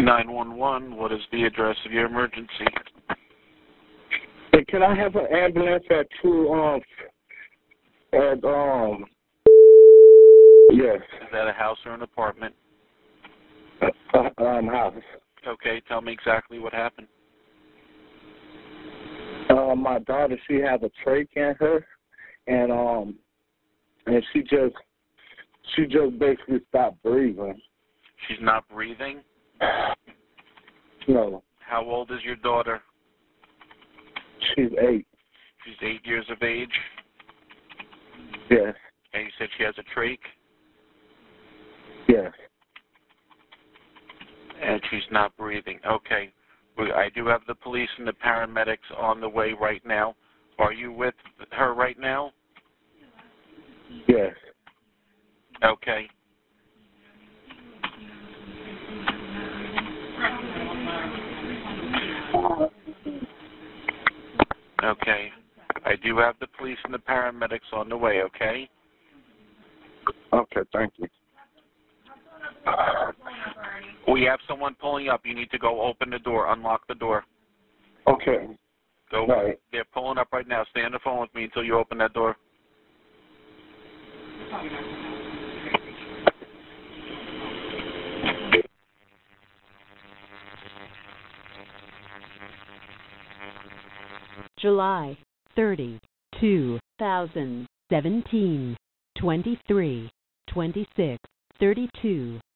911, what is the address of your emergency? Hey, can I have an ambulance at yes. Is that a house or an apartment? House. Okay, tell me exactly what happened. My daughter, she has a trach in her, and she just basically stopped breathing. She's not breathing? No. How old is your daughter? She's 8. She's 8 years of age? Yes. And you said she has a trach? Yes. And she's not breathing. Okay. I do have the police and the paramedics on the way right now. Are you with her right now? Yes. Okay. Okay. I do have the police and the paramedics on the way, okay? Okay, thank you. We have someone pulling up. You need to go open the door, unlock the door. Okay. Go. Right. They're pulling up right now. Stay on the phone with me until you open that door. July 30, 2017, 23:26:32.